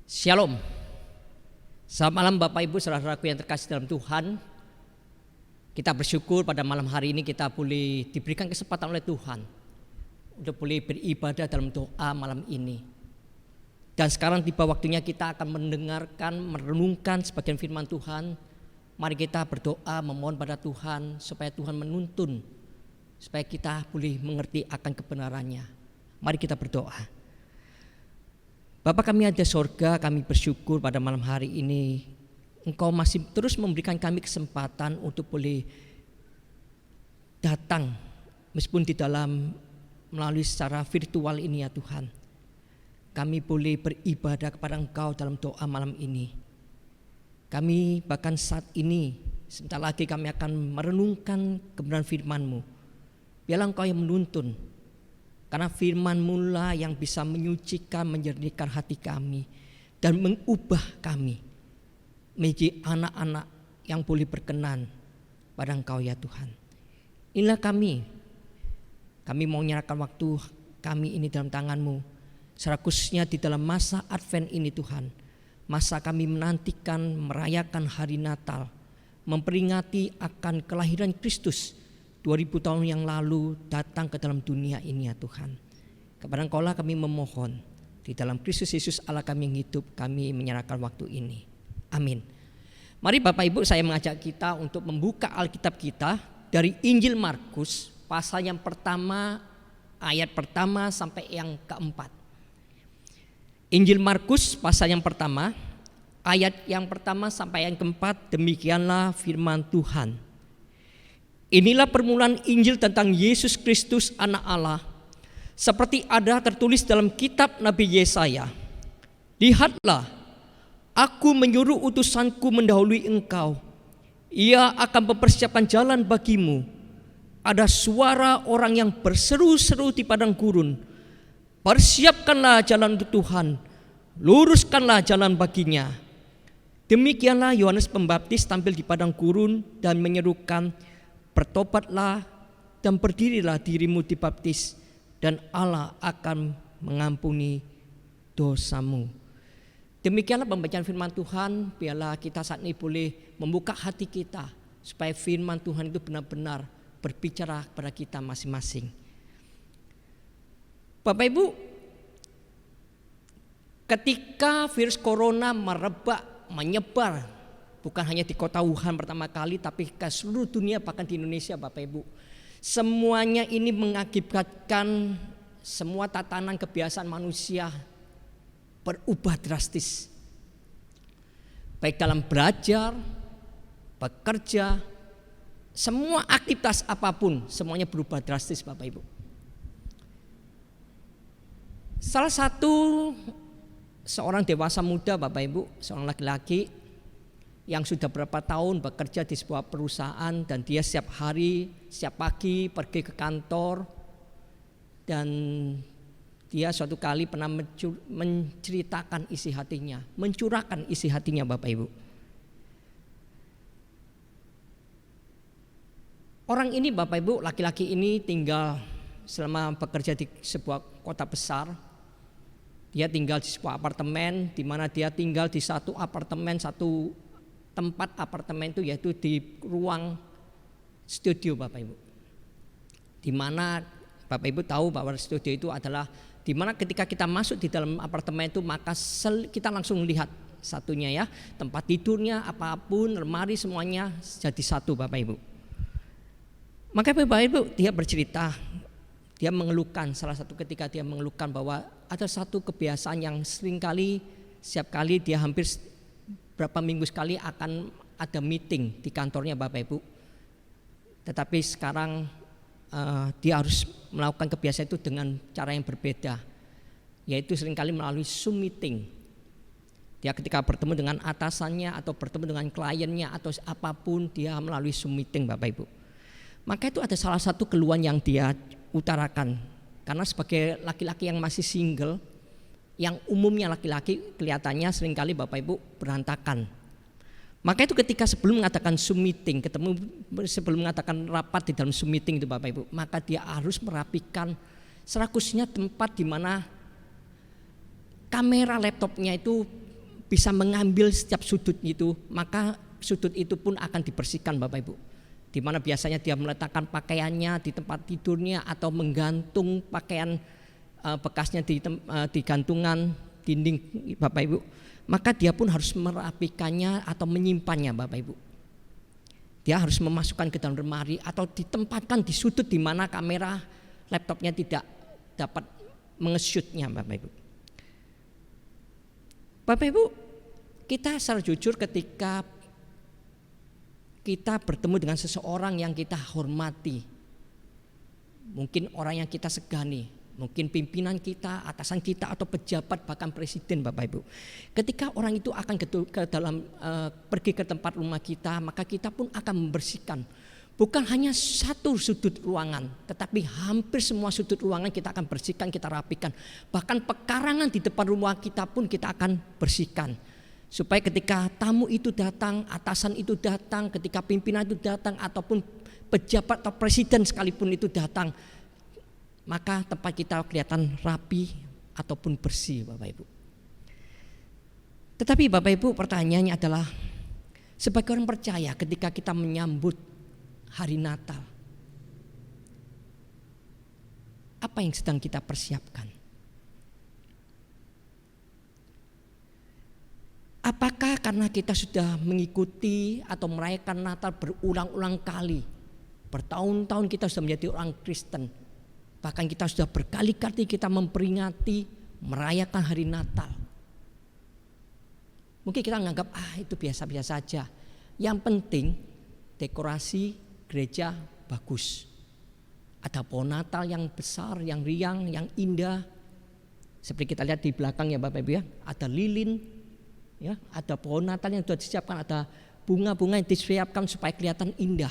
Shalom. Selamat malam Bapak Ibu saudara-saudaraku yang terkasih dalam Tuhan. Kita bersyukur pada malam hari ini kita boleh diberikan kesempatan oleh Tuhan untuk boleh beribadah dalam doa malam ini. Dan sekarang tiba waktunya kita akan mendengarkan, merenungkan sebagian firman Tuhan. Mari kita berdoa memohon pada Tuhan supaya Tuhan menuntun, supaya kita boleh mengerti akan kebenarannya. Mari kita berdoa. Bapa kami ada sorga, kami bersyukur pada malam hari ini Engkau masih terus memberikan kami kesempatan untuk boleh datang meskipun di dalam melalui secara virtual ini ya Tuhan. Kami boleh beribadah kepada Engkau dalam doa malam ini. Kami bahkan saat ini sebentar lagi kami akan merenungkan kebenaran firman-Mu. Biarlah Engkau yang menuntun. Karena firman-Mu lah yang bisa menyucikan, menjernihkan hati kami dan mengubah kami menjadi anak-anak yang boleh berkenan pada Engkau ya Tuhan. Inilah kami mau menyerahkan waktu kami ini dalam tangan-Mu, secara khususnya di dalam masa Advent ini Tuhan. Masa kami menantikan, merayakan hari Natal, memperingati akan kelahiran Kristus 2000 tahun yang lalu datang ke dalam dunia ini ya Tuhan. Kepada Engkau lah kami memohon, di dalam Kristus Yesus Allah kami yang hidup, kami menyerahkan waktu ini. Amin. Mari Bapak Ibu, saya mengajak kita untuk membuka Alkitab kita dari Injil Markus pasal yang pertama, ayat pertama sampai yang keempat. Injil Markus pasal yang pertama, ayat yang pertama sampai yang keempat, demikianlah firman Tuhan. Inilah permulaan Injil tentang Yesus Kristus anak Allah, seperti ada tertulis dalam kitab Nabi Yesaya. Lihatlah, aku menyuruh utusanku mendahului engkau. Ia akan mempersiapkan jalan bagimu. Ada suara orang yang berseru-seru di padang gurun. Persiapkanlah jalan untuk Tuhan, luruskanlah jalan baginya. Demikianlah Yohanes Pembaptis tampil di padang gurun dan menyerukan, bertobatlah dan berdirilah dirimu dibaptis dan Allah akan mengampuni dosamu. Demikianlah pembacaan firman Tuhan. Biarlah kita saat ini boleh membuka hati kita supaya firman Tuhan itu benar-benar berbicara kepada kita masing-masing. Bapak Ibu, ketika virus corona menyebar bukan hanya di kota Wuhan pertama kali, tapi ke seluruh dunia, bahkan di Indonesia Bapak Ibu. Semuanya ini mengakibatkan semua tatanan kebiasaan manusia berubah drastis. Baik dalam belajar, bekerja, semua aktivitas apapun, semuanya berubah drastis Bapak Ibu. Salah satu seorang dewasa muda Bapak Ibu, seorang laki-laki yang sudah berapa tahun bekerja di sebuah perusahaan, dan dia setiap hari, setiap pagi pergi ke kantor, dan dia suatu kali pernah menceritakan isi hatinya, mencurahkan isi hatinya Bapak Ibu. Orang ini Bapak Ibu, laki-laki ini tinggal selama bekerja di sebuah kota besar. Dia tinggal di sebuah apartemen, di mana dia tinggal di satu apartemen, satu tempat apartemen itu yaitu di ruang studio Bapak Ibu. Di mana Bapak Ibu tahu bahwa studio itu adalah di mana ketika kita masuk di dalam apartemen itu maka kita langsung lihat satunya ya, tempat tidurnya, apapun, lemari, semuanya jadi satu Bapak Ibu. Maka Bapak Ibu dia bercerita, dia mengeluhkan, salah satu ketika dia mengeluhkan bahwa ada satu kebiasaan yang seringkali, setiap kali dia hampir berapa minggu sekali akan ada meeting di kantornya Bapak Ibu. Tetapi sekarang dia harus melakukan kebiasaan itu dengan cara yang berbeda, yaitu seringkali melalui Zoom meeting. Dia ketika bertemu dengan atasannya atau bertemu dengan kliennya atau apapun, dia melalui Zoom meeting Bapak Ibu. Maka itu ada salah satu keluhan yang dia utarakan. Karena sebagai laki-laki yang masih single, yang umumnya laki-laki kelihatannya seringkali Bapak Ibu berantakan. Maka itu ketika sebelum mengatakan Zoom meeting, sebelum mengatakan rapat di dalam Zoom meeting itu Bapak Ibu, maka dia harus merapikan secara khususnya tempat di mana kamera laptopnya itu bisa mengambil setiap sudut itu, maka sudut itu pun akan dibersihkan Bapak Ibu. Di mana biasanya dia meletakkan pakaiannya di tempat tidurnya atau menggantung pakaian bekasnya di gantungan dinding Bapak Ibu, maka dia pun harus merapikannya atau menyimpannya Bapak Ibu. Dia harus memasukkan ke dalam lemari atau ditempatkan di sudut di mana kamera laptopnya tidak dapat mengeshootnya Bapak Ibu. Bapak Ibu, kita secara jujur ketika kita bertemu dengan seseorang yang kita hormati, mungkin orang yang kita segani, mungkin pimpinan kita, atasan kita, atau pejabat, bahkan presiden Bapak Ibu. Ketika orang itu akan pergi ke tempat rumah kita, maka kita pun akan membersihkan. Bukan hanya satu sudut ruangan, tetapi hampir semua sudut ruangan kita akan bersihkan, kita rapikan. Bahkan pekarangan di depan rumah kita pun kita akan bersihkan. Supaya ketika tamu itu datang, atasan itu datang, ketika pimpinan itu datang, ataupun pejabat atau presiden sekalipun itu datang, maka tempat kita kelihatan rapi ataupun bersih Bapak Ibu. Tetapi Bapak Ibu, pertanyaannya adalah, sebagai orang percaya ketika kita menyambut hari Natal, apa yang sedang kita persiapkan? Apakah karena kita sudah mengikuti atau merayakan Natal berulang-ulang kali, bertahun-tahun kita sudah menjadi orang Kristen, bahkan kita sudah berkali-kali kita memperingati, merayakan hari Natal. Mungkin kita menganggap itu biasa-biasa saja. Yang penting dekorasi gereja bagus. Ada pohon Natal yang besar, yang riang, yang indah. Seperti kita lihat di belakang ya Bapak Ibu ya, ada lilin. Ya, ada pohon Natal yang sudah disiapkan, ada bunga-bunga yang disiapkan supaya kelihatan indah.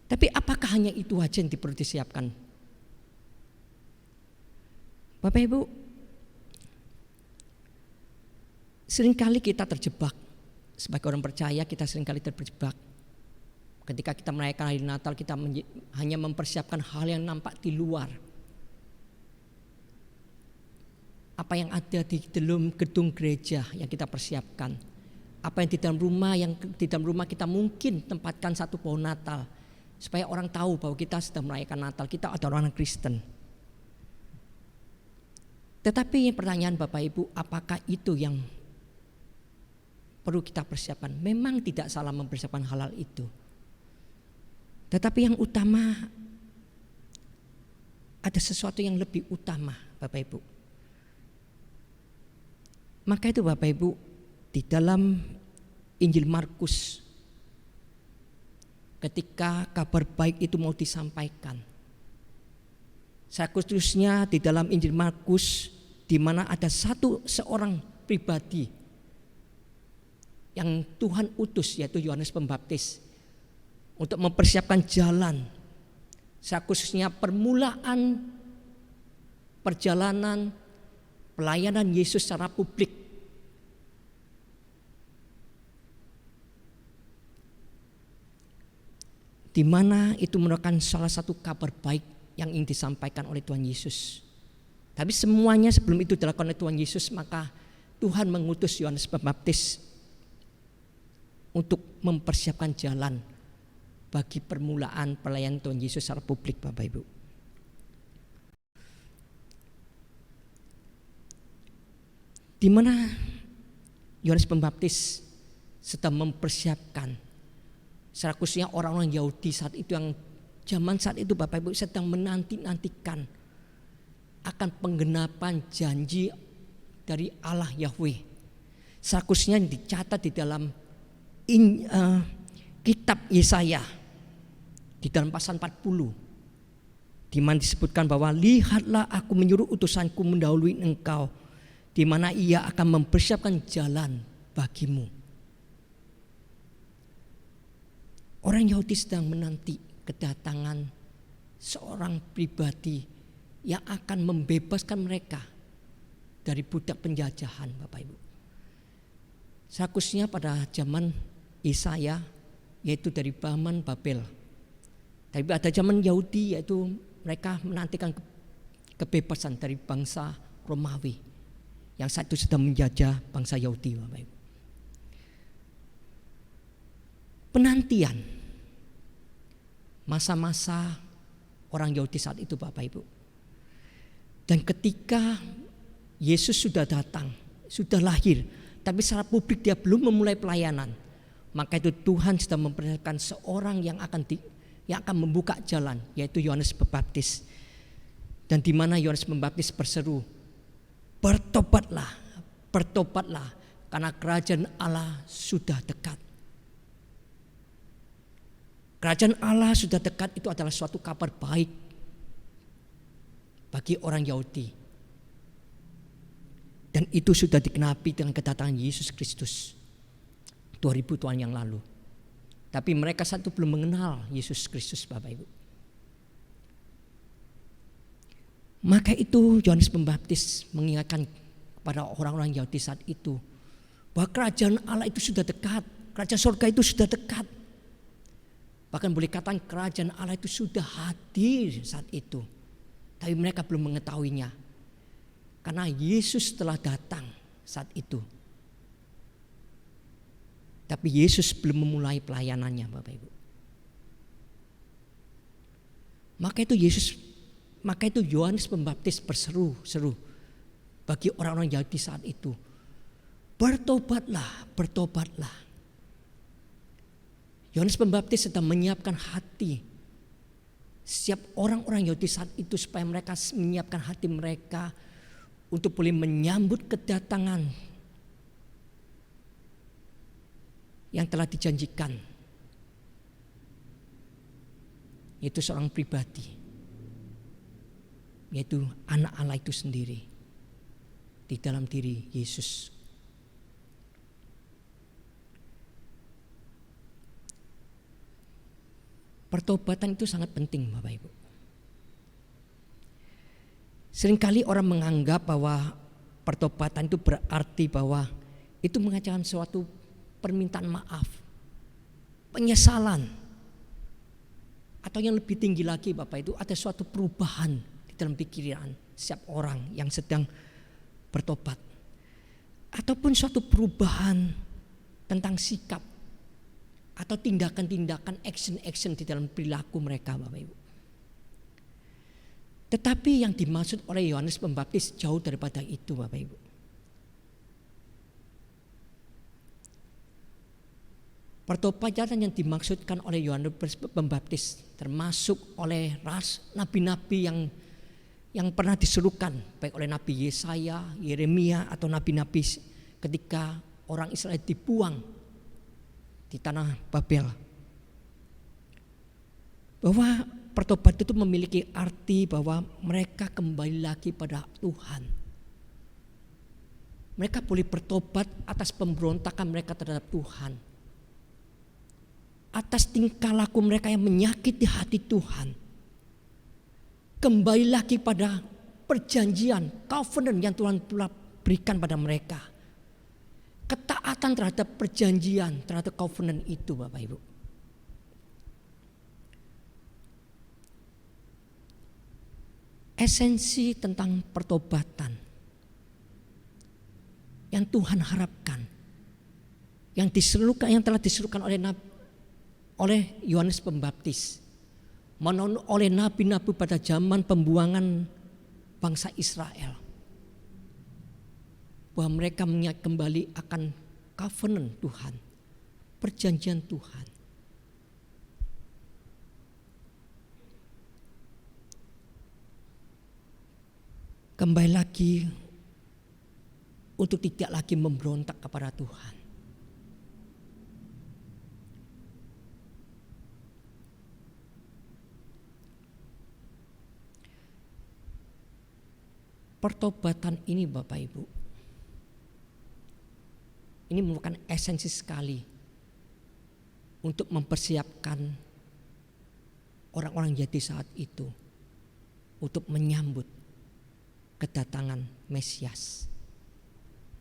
Tapi apakah hanya itu saja yang perlu disiapkan? Bapak Ibu, seringkali kita terjebak. Sebagai orang percaya kita seringkali terjebak. Ketika kita merayakan hari Natal, kita hanya mempersiapkan hal yang nampak di luar. Apa yang ada di dalam gedung gereja yang kita persiapkan, apa yang di dalam rumah kita mungkin tempatkan satu pohon Natal supaya orang tahu bahwa kita sedang merayakan Natal, kita adalah orang Kristen. Tetapi pertanyaan Bapak Ibu, apakah itu yang perlu kita persiapkan? Memang tidak salah mempersiapkan hal-hal itu, tetapi yang utama, ada sesuatu yang lebih utama Bapak Ibu. Maka itu Bapak Ibu, di dalam Injil Markus, ketika kabar baik itu mau disampaikan, khususnya di dalam Injil Markus, di mana ada seorang pribadi yang Tuhan utus, yaitu Yohanes Pembaptis, untuk mempersiapkan jalan, khususnya permulaan perjalanan pelayanan Yesus secara publik. Di mana itu merupakan salah satu kabar baik yang ingin disampaikan oleh Tuhan Yesus. Tapi semuanya sebelum itu dilakukan oleh Tuhan Yesus, maka Tuhan mengutus Yohanes Pembaptis untuk mempersiapkan jalan bagi permulaan pelayanan Tuhan Yesus secara publik Bapak Ibu. Di mana Yohanes Pembaptis sedang mempersiapkan, secara khususnya orang-orang Yahudi saat itu, yang zaman saat itu Bapak Ibu sedang menanti-nantikan akan penggenapan janji dari Allah Yahweh. Secara khususnya yang dicatat di dalam kitab Yesaya, di dalam pasal 40, di mana disebutkan bahwa lihatlah aku menyuruh utusanku mendahului engkau, di mana ia akan mempersiapkan jalan bagimu. Orang Yahudi sedang menanti kedatangan seorang pribadi yang akan membebaskan mereka dari budak penjajahan Bapak Ibu. Khususnya pada zaman Yesaya, yaitu dari zaman Babel. Tapi ada zaman Yahudi, yaitu mereka menantikan kebebasan dari bangsa Romawi. yang saat itu sedang menjajah bangsa Yahudi, Bapak Ibu. Penantian masa-masa orang Yahudi saat itu, Bapak Ibu. Dan ketika Yesus sudah datang, sudah lahir, tapi secara publik dia belum memulai pelayanan, maka itu Tuhan sedang mempersiapkan seorang yang akan membuka jalan, yaitu Yohanes Pembaptis. Dan di mana Yohanes Pembaptis berseru, bertobatlah, bertobatlah, karena kerajaan Allah sudah dekat. Kerajaan Allah sudah dekat itu adalah suatu kabar baik bagi orang Yahudi. Dan itu sudah digenapi dengan kedatangan Yesus Kristus 2000 tahun yang lalu. Tapi mereka saat itu belum mengenal Yesus Kristus, Bapak Ibu. Maka itu Yohanes Pembaptis mengingatkan kepada orang-orang Yahudi saat itu bahwa kerajaan Allah itu sudah dekat, kerajaan surga itu sudah dekat. Bahkan boleh katakan kerajaan Allah itu sudah hadir saat itu. Tapi mereka belum mengetahuinya. Karena Yesus telah datang saat itu. Tapi Yesus belum memulai pelayanannya, Bapak Ibu. Maka itu Yohanes Pembaptis berseru-seru bagi orang-orang Yahudi saat itu. Bertobatlah, bertobatlah. Yohanes Pembaptis sedang menyiapkan hati setiap orang-orang Yahudi saat itu supaya mereka menyiapkan hati mereka untuk boleh menyambut kedatangan yang telah dijanjikan, yaitu seorang pribadi, yaitu anak Allah itu sendiri di dalam diri Yesus. Pertobatan itu sangat penting, Bapak Ibu. Seringkali orang menganggap bahwa pertobatan itu berarti bahwa itu mengajarkan suatu permintaan maaf, penyesalan, atau yang lebih tinggi lagi, Bapak, itu ada suatu perubahan di dalam pikiran setiap orang yang sedang bertobat, ataupun suatu perubahan tentang sikap atau tindakan-tindakan, action-action di dalam perilaku mereka, Bapak Ibu. Tetapi yang dimaksud oleh Yohanes Pembaptis jauh daripada itu, Bapak Ibu. Pertobatan yang dimaksudkan oleh Yohanes Pembaptis termasuk oleh nabi-nabi yang pernah disuruhkan, baik oleh Nabi Yesaya, Yeremia, atau nabi-nabi ketika orang Israel dibuang di tanah Babel, bahwa pertobatan itu memiliki arti bahwa mereka kembali lagi pada Tuhan. Mereka boleh bertobat atas pemberontakan mereka terhadap Tuhan, atas tingkah laku mereka yang menyakiti hati Tuhan. Kembali lagi pada perjanjian, covenant yang Tuhan telah berikan pada mereka. Ketaatan terhadap perjanjian, terhadap covenant itu, Bapak Ibu. Esensi tentang pertobatan yang Tuhan harapkan, yang telah diserukan oleh Yohanes Pembaptis, oleh nabi-nabi pada zaman pembuangan bangsa Israel, bahwa mereka mengingat kembali akan covenant Tuhan, perjanjian Tuhan. Kembali lagi untuk tidak lagi memberontak kepada Tuhan. Pertobatan ini, Bapak Ibu, ini merupakan esensi sekali untuk mempersiapkan orang-orang Yahudi saat itu untuk menyambut kedatangan Mesias,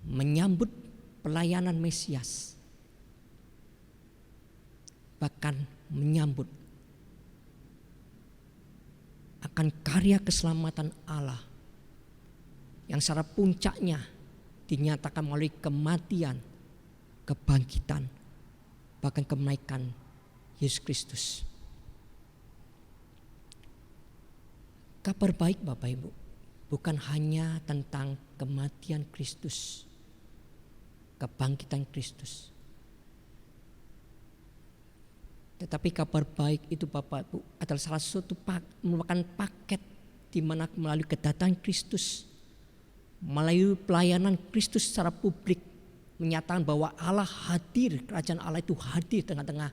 menyambut pelayanan Mesias, bahkan menyambut akan karya keselamatan Allah yang secara puncaknya dinyatakan melalui kematian, kebangkitan, bahkan kenaikan Yesus Kristus. Kabar baik Bapak Ibu bukan hanya tentang kematian Kristus, kebangkitan Kristus. Tetapi kabar baik itu Bapak Ibu adalah salah satu merupakan paket di mana melalui kedatangan Kristus, melalui pelayanan Kristus secara publik menyatakan bahwa Allah hadir, kerajaan Allah itu hadir tengah-tengah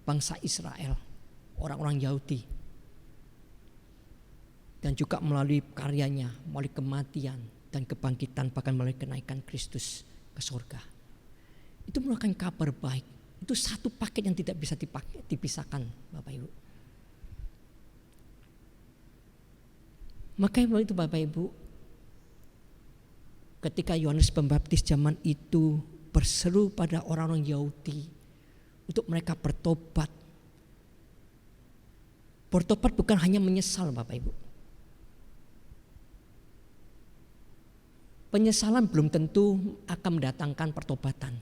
bangsa Israel, orang-orang Yahudi. Dan juga melalui karyanya, melalui kematian dan kebangkitan, bahkan melalui kenaikan Kristus ke surga. Itu merupakan kabar baik. Itu satu paket yang tidak bisa dipisahkan Bapak Ibu. Maka itu Bapak Ibu, ketika Yohanes Pembaptis zaman itu berseru pada orang-orang Yahudi untuk mereka bertobat. Bertobat bukan hanya menyesal Bapak Ibu. Penyesalan belum tentu akan mendatangkan pertobatan.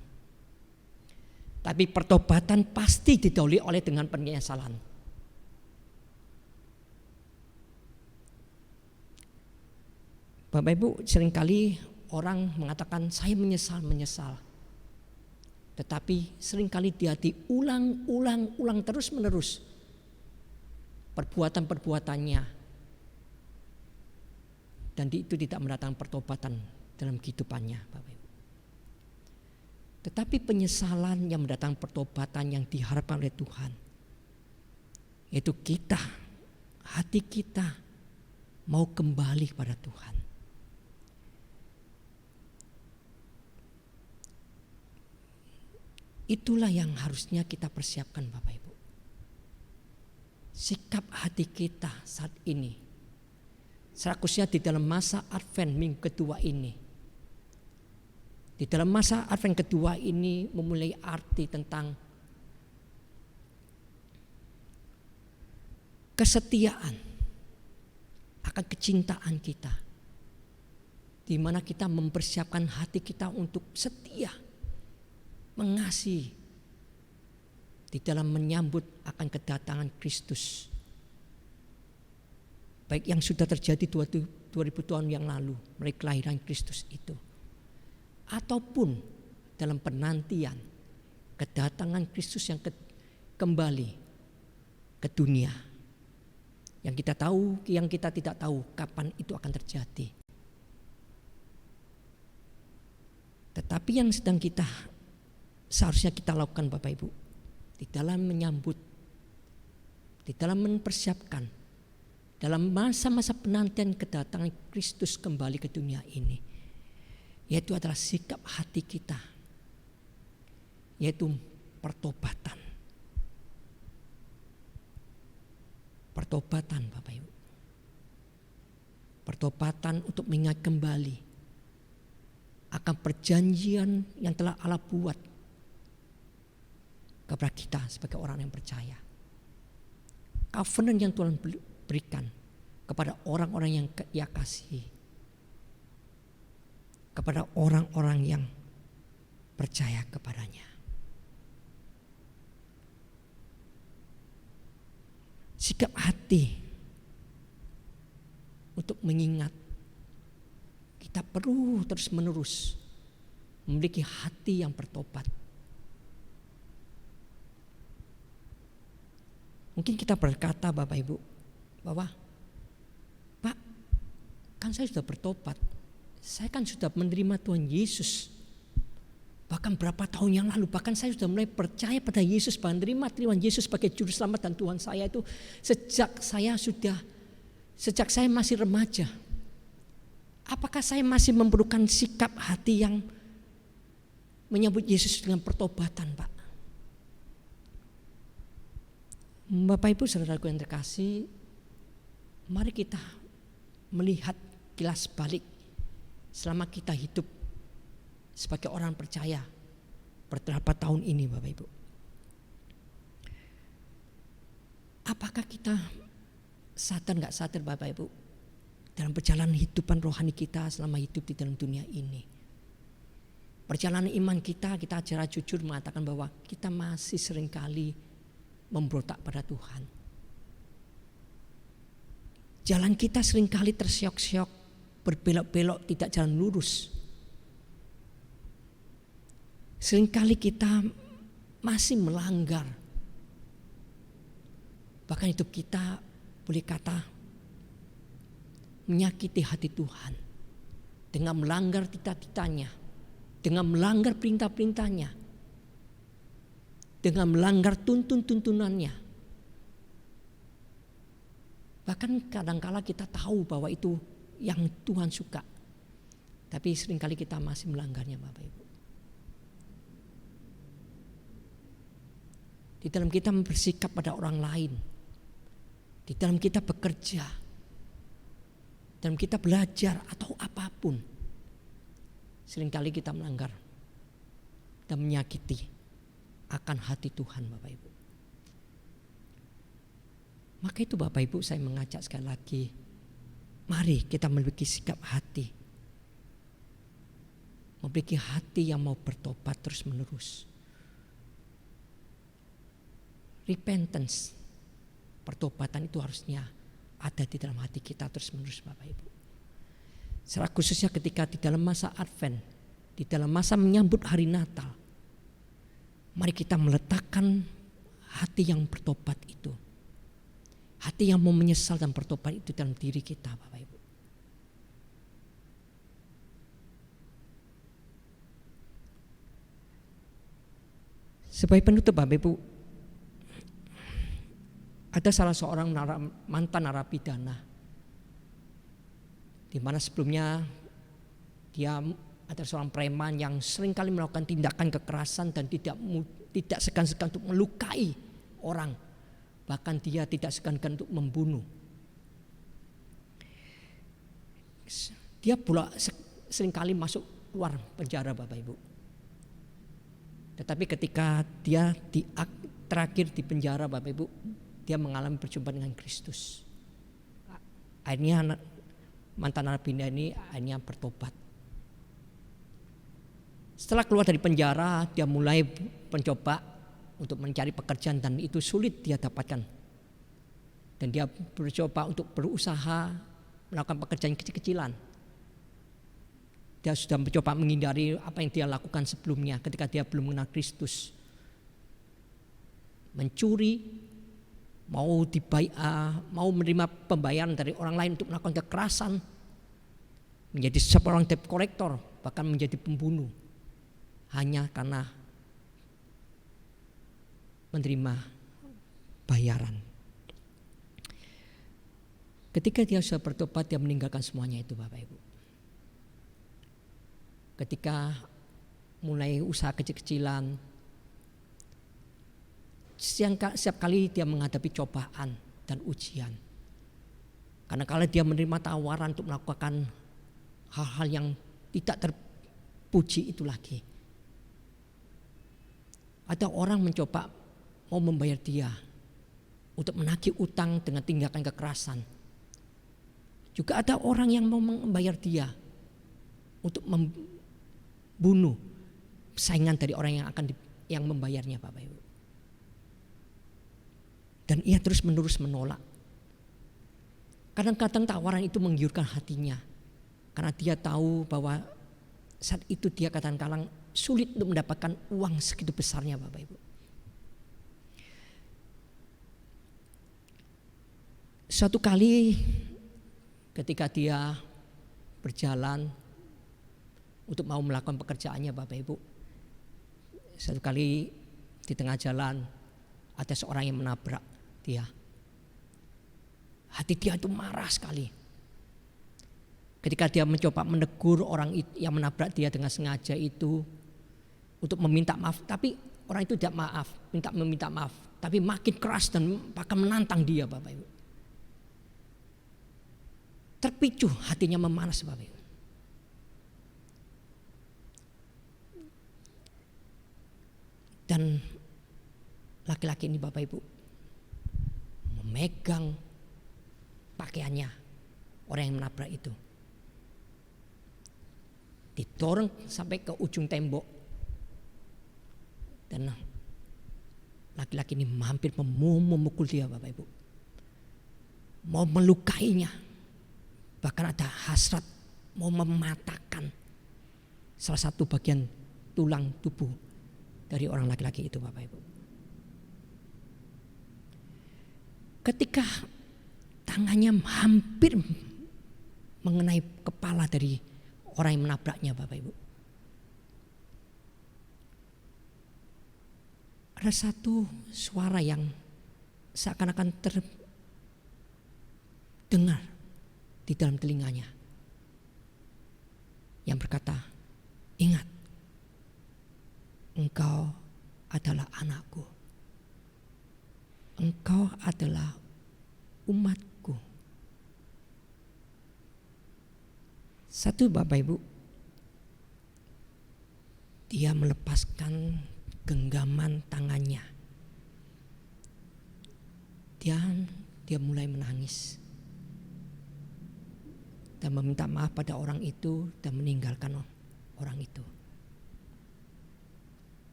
Tapi pertobatan pasti didahului oleh dengan penyesalan. Bapak Ibu, seringkali orang mengatakan saya menyesal. Tetapi seringkali dia diulang terus menerus perbuatannya. Dan itu tidak mendatangkan pertobatan dalam kehidupannya Bapak Ibu. Tetapi penyesalan yang mendatangkan pertobatan yang diharapkan oleh Tuhan, yaitu kita, hati kita mau kembali kepada Tuhan. Itulah yang harusnya kita persiapkan Bapak Ibu. Sikap hati kita saat ini, khususnya di dalam masa Advent minggu kedua ini. Di dalam masa Advent kedua ini memulai arti tentang kesetiaan, akan kecintaan kita. Di mana kita mempersiapkan hati kita untuk setia, mengasihi di dalam menyambut akan kedatangan Kristus. Baik yang sudah terjadi 2000 tahun yang lalu melalui kelahiran Kristus itu, ataupun dalam penantian kedatangan Kristus yang kembali ke dunia. Yang kita tahu, yang kita tidak tahu kapan itu akan terjadi. Tetapi yang sedang seharusnya kita lakukan Bapak Ibu, di dalam menyambut, di dalam mempersiapkan, dalam masa-masa penantian kedatangan Kristus kembali ke dunia ini, yaitu adalah sikap hati kita, yaitu pertobatan. Pertobatan Bapak Ibu. Pertobatan untuk mengingat kembali akan perjanjian yang telah Allah buat kepada kita sebagai orang yang percaya. Covenant yang Tuhan berikan kepada orang-orang yang Ia kasihi, kepada orang-orang yang percaya kepadanya. Sikap hati untuk mengingat, kita perlu terus-menerus memiliki hati yang bertobat. Mungkin kita berkata Bapak Ibu bahwa Pak, kan saya sudah bertobat, saya kan sudah menerima Tuhan Yesus. Bahkan berapa tahun yang lalu, bahkan saya sudah mulai percaya pada Yesus, menerima Tuhan Yesus sebagai juru selamat dan Tuhan saya itu sejak saya masih remaja. Apakah saya masih memerlukan sikap hati yang menyambut Yesus dengan pertobatan, Pak? Bapak Ibu saudaraku yang terkasih, mari kita melihat kilas balik selama kita hidup sebagai orang percaya berapa tahun ini Bapak Ibu. Apakah kita sadar gak sadar Bapak Ibu dalam perjalanan hidupan rohani kita selama hidup di dalam dunia ini, Perjalanan iman kita secara jujur mengatakan bahwa kita masih seringkali memberontak pada Tuhan. Jalan kita seringkali tersiok-siok, berbelok-belok, tidak jalan lurus. Seringkali kita masih melanggar. Bahkan itu kita boleh kata menyakiti hati Tuhan dengan melanggar titah-titahnya, dengan melanggar perintah-perintahnya, dengan melanggar tuntunannya. Bahkan kadangkala kita tahu bahwa itu yang Tuhan suka, tapi seringkali kita masih melanggarnya, Bapak Ibu. Di dalam kita bersikap pada orang lain, di dalam kita bekerja, dalam kita belajar atau apapun, seringkali kita melanggar dan menyakiti akan hati Tuhan, Bapak Ibu. Maka itu Bapak Ibu, saya mengajak sekali lagi, mari kita memiliki sikap hati, memiliki hati yang mau bertobat terus menerus. Repentance, pertobatan itu harusnya ada di dalam hati kita terus menerus, Bapak Ibu. Secara khususnya ketika di dalam masa Advent, di dalam masa menyambut hari Natal, mari kita meletakkan hati yang bertobat itu, hati yang mau menyesal dan bertobat itu dalam diri kita, Bapak Ibu. Sebagai penutup, Bapak Ibu, ada salah seorang mantan narapidana, di mana sebelumnya dia ada seorang preman yang seringkali melakukan tindakan kekerasan dan tidak segan-segan untuk melukai orang, bahkan dia tidak segan-segan untuk membunuh. Dia pula seringkali masuk keluar penjara, Bapak Ibu. Tetapi ketika dia terakhir di penjara, Bapak Ibu, dia mengalami perjumpaan dengan Kristus. Akhirnya mantan narapidana ini akhirnya bertobat. Setelah keluar dari penjara, dia mulai mencoba untuk mencari pekerjaan dan itu sulit dia dapatkan. Dan dia mencoba untuk berusaha melakukan pekerjaan kecil-kecilan. Dia sudah mencoba menghindari apa yang dia lakukan sebelumnya ketika dia belum mengenal Kristus. Mencuri, mau menerima pembayaran dari orang lain untuk melakukan kekerasan, menjadi seorang debt collector, bahkan menjadi pembunuh, hanya karena menerima bayaran. Ketika dia sudah bertobat, dia meninggalkan semuanya itu, Bapak Ibu. Ketika mulai usaha kecil-kecilan, setiap kali dia menghadapi cobaan dan ujian. Karena kalau dia menerima tawaran untuk melakukan hal-hal yang tidak terpuji itu lagi. Ada orang mencoba mau membayar dia untuk menagih utang dengan tindakan kekerasan. Juga ada orang yang mau membayar dia untuk membunuh saingan dari orang yang membayarnya, Bapak Ibu. Dan ia terus menerus menolak. Kadang-kadang tawaran itu menggiurkan hatinya. Karena dia tahu bahwa saat itu dia kadang-kadang sulit untuk mendapatkan uang segitu besarnya, Bapak Ibu. Suatu kali ketika dia berjalan untuk mau melakukan pekerjaannya, Bapak Ibu, satu kali di tengah jalan ada seorang yang menabrak dia. Hati dia itu marah sekali. Ketika dia mencoba menegur orang yang menabrak dia dengan sengaja itu untuk meminta maaf, tapi orang itu tidak meminta maaf, tapi makin keras dan bahkan menantang dia, Bapak Ibu. Terpicu hatinya memanas, Bapak Ibu. Dan laki-laki ini, Bapak Ibu, memegang pakaiannya orang yang menabrak itu. didorong sampai ke ujung tembok. Dan laki-laki ini hampir mau memukul dia, Bapak Ibu. Mau melukainya. Bahkan ada hasrat mau mematahkan salah satu bagian tulang tubuh dari orang laki-laki itu, Bapak Ibu. Ketika tangannya hampir mengenai kepala dari orang yang menabraknya, Bapak Ibu, ada satu suara yang seakan-akan terdengar di dalam telinganya yang berkata, "Ingat, engkau adalah anakku. Engkau adalah umatku." Satu, Bapak Ibu, dia melepaskan genggaman tangannya. Dia mulai menangis dan meminta maaf pada orang itu dan meninggalkan orang itu.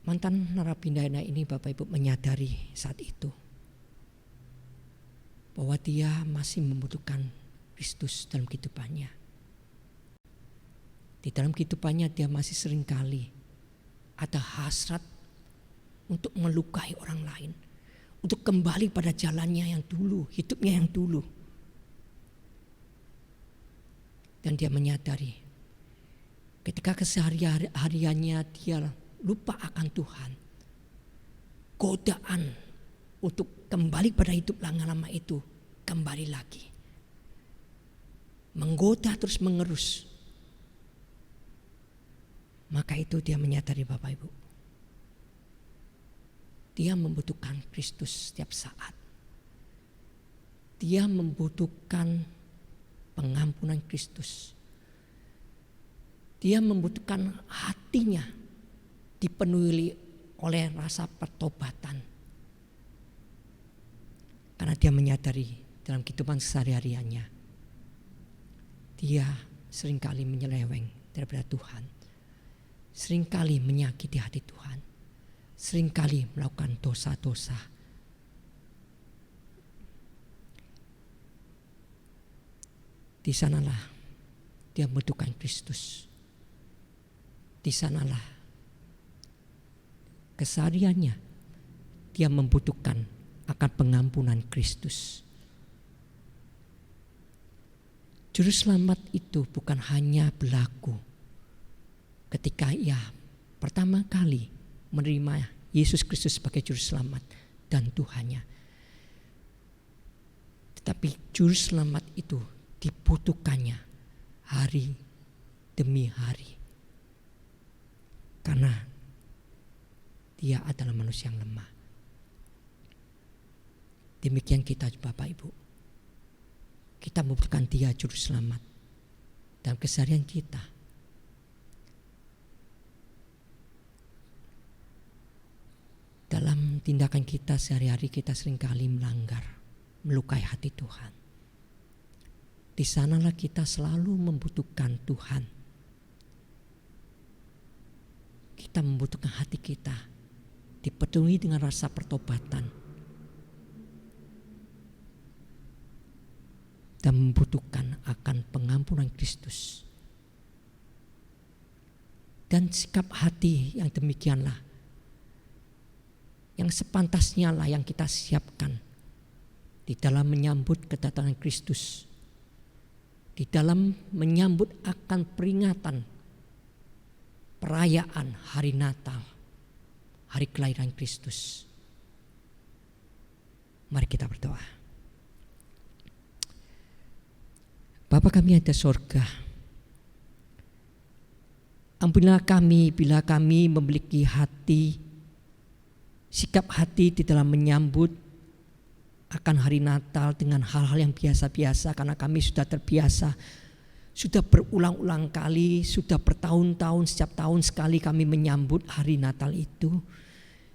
Mantan narapidana ini, Bapak Ibu, menyadari saat itu bahwa dia masih membutuhkan Kristus dalam kehidupannya. Di dalam kehidupannya dia masih seringkali ada hasrat untuk melukai orang lain, untuk kembali pada jalannya yang dulu, hidupnya yang dulu. Dan dia menyadari ketika kesehariannya dia lupa akan Tuhan, godaan untuk kembali pada hidup lama itu kembali lagi, menggoda terus mengerus. Maka itu dia menyadari, Bapak Ibu, dia membutuhkan Kristus setiap saat. Dia membutuhkan pengampunan Kristus. Dia membutuhkan hatinya dipenuhi oleh rasa pertobatan. Karena dia menyadari dalam kehidupan sehari-hariannya, dia seringkali menyeleweng daripada Tuhan. Seringkali menyakiti hati Tuhan. Seringkali melakukan dosa-dosa. Di sanalah dia membutuhkan Kristus. Di sanalah kesehariannya dia membutuhkan akan pengampunan Kristus. Juru selamat itu bukan hanya berlaku ketika ia pertama kali menerima Yesus Kristus sebagai juru selamat dan Tuhannya. Tetapi juru selamat itu dibutuhkannya hari demi hari. Karena dia adalah manusia yang lemah. Demikian kita, Bapak Ibu. Kita membutuhkan dia juru selamat dalam keseharian kita. Dalam tindakan kita sehari-hari kita seringkali melanggar, melukai hati Tuhan. Di sanalah kita selalu membutuhkan Tuhan. Kita membutuhkan hati kita dipenuhi dengan rasa pertobatan dan membutuhkan akan pengampunan Kristus. Dan sikap hati yang demikianlah yang sepantasnya lah yang kita siapkan di dalam menyambut kedatangan Kristus, di dalam menyambut akan peringatan perayaan hari Natal, hari kelahiran Kristus. Mari kita berdoa. Bapa kami yang ada sorga, ampunilah kami bila kami memiliki sikap hati di dalam menyambut akan hari Natal dengan hal-hal yang biasa-biasa, karena kami sudah terbiasa, sudah berulang-ulang kali, sudah bertahun-tahun, setiap tahun sekali kami menyambut hari Natal itu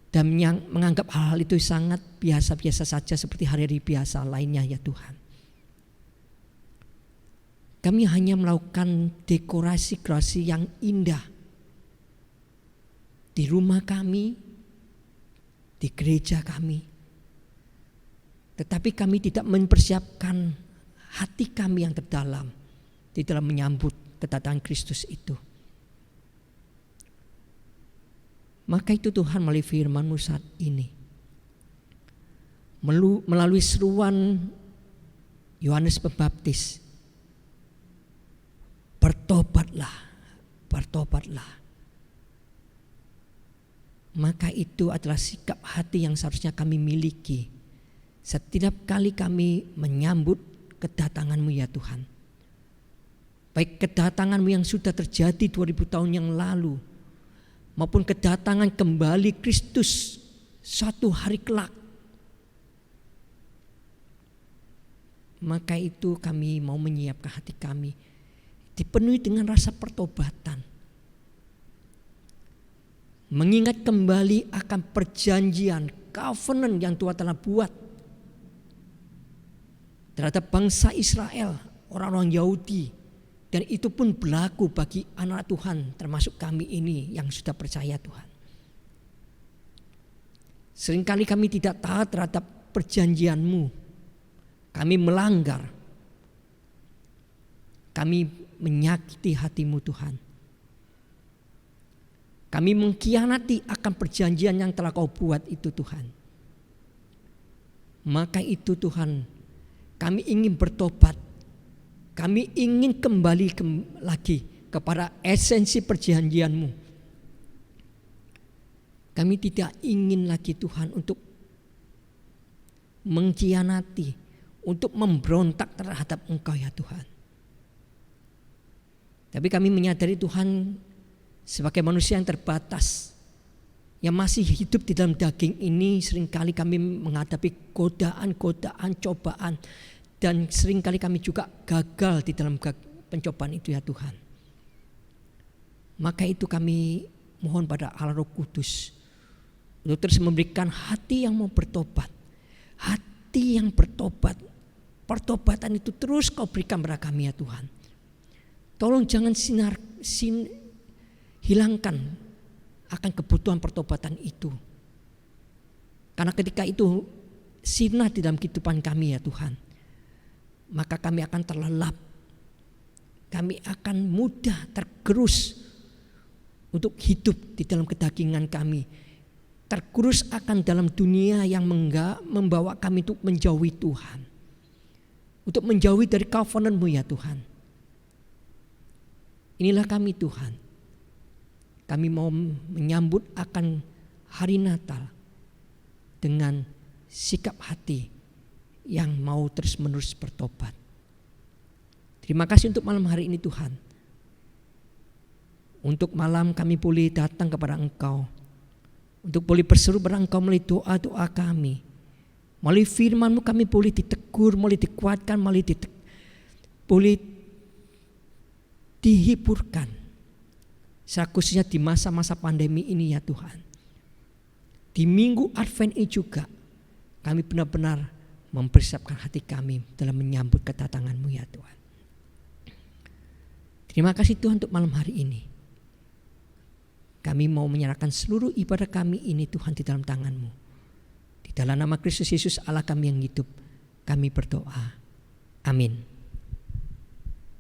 dan menganggap hal-hal itu sangat biasa-biasa saja seperti hari-hari biasa lainnya ya Tuhan. Kami hanya melakukan dekorasi-dekorasi yang indah di rumah kami, di gereja kami. Tetapi kami tidak mempersiapkan hati kami yang terdalam di dalam menyambut kedatangan Kristus itu. Maka itu Tuhan melalui firman-Mu saat ini, melalui seruan Yohanes Pembaptis, bertobatlah, bertobatlah. Maka itu adalah sikap hati yang seharusnya kami miliki setiap kali kami menyambut kedatangan-Mu ya Tuhan. Baik kedatangan-Mu yang sudah terjadi 2000 tahun yang lalu, maupun kedatangan kembali Kristus suatu hari kelak. Maka itu kami mau menyiapkan hati kami dipenuhi dengan rasa pertobatan, mengingat kembali akan perjanjian covenant yang Tuhan telah buat terhadap bangsa Israel, orang-orang Yahudi, dan itu pun berlaku bagi anak Tuhan termasuk kami ini yang sudah percaya Tuhan. Seringkali kami tidak taat terhadap perjanjian-Mu, kami melanggar, kami menyakiti hati-Mu Tuhan. Kami mengkhianati akan perjanjian yang telah Kau buat itu Tuhan. Maka itu Tuhan, kami ingin bertobat. Kami ingin kembali lagi kepada esensi perjanjian-Mu. Kami tidak ingin lagi Tuhan untuk mengkhianati, untuk memberontak terhadap Engkau ya Tuhan. Tapi kami menyadari Tuhan sebagai manusia yang terbatas, yang masih hidup di dalam daging ini, seringkali kami menghadapi godaan-godaan, cobaan, dan seringkali kami juga gagal di dalam pencobaan itu ya Tuhan. Maka itu kami mohon pada Allah Roh Kudus untuk terus memberikan hati yang mau bertobat, hati yang bertobat. Pertobatan itu terus Kau berikan kepada kami ya Tuhan. Tolong jangan hilangkan akan kebutuhan pertobatan itu. Karena ketika itu sinar di dalam kehidupan kami ya Tuhan, maka kami akan terlelap. Kami akan mudah tergerus untuk hidup di dalam kedagingan kami. Tergerus akan dalam dunia yang membawa kami untuk menjauhi Tuhan. Untuk menjauhi dari covenant-Mu ya Tuhan. Inilah kami Tuhan. Kami mau menyambut akan hari Natal dengan sikap hati yang mau terus-menerus bertobat. Terima kasih untuk malam hari ini Tuhan. Untuk malam kami boleh datang kepada Engkau, untuk boleh berseru kepada Engkau melalui doa-doa kami. Melalui firman-Mu kami boleh ditegur, boleh dikuatkan, boleh dihiburkan. Khususnya di masa-masa pandemi ini ya Tuhan. Di minggu Advent ini juga kami benar-benar mempersiapkan hati kami dalam menyambut kedatangan-Mu ya Tuhan. Terima kasih Tuhan untuk malam hari ini. Kami mau menyerahkan seluruh ibadah kami ini Tuhan di dalam tangan-Mu. Di dalam nama Kristus Yesus Allah kami yang hidup, kami berdoa. Amin.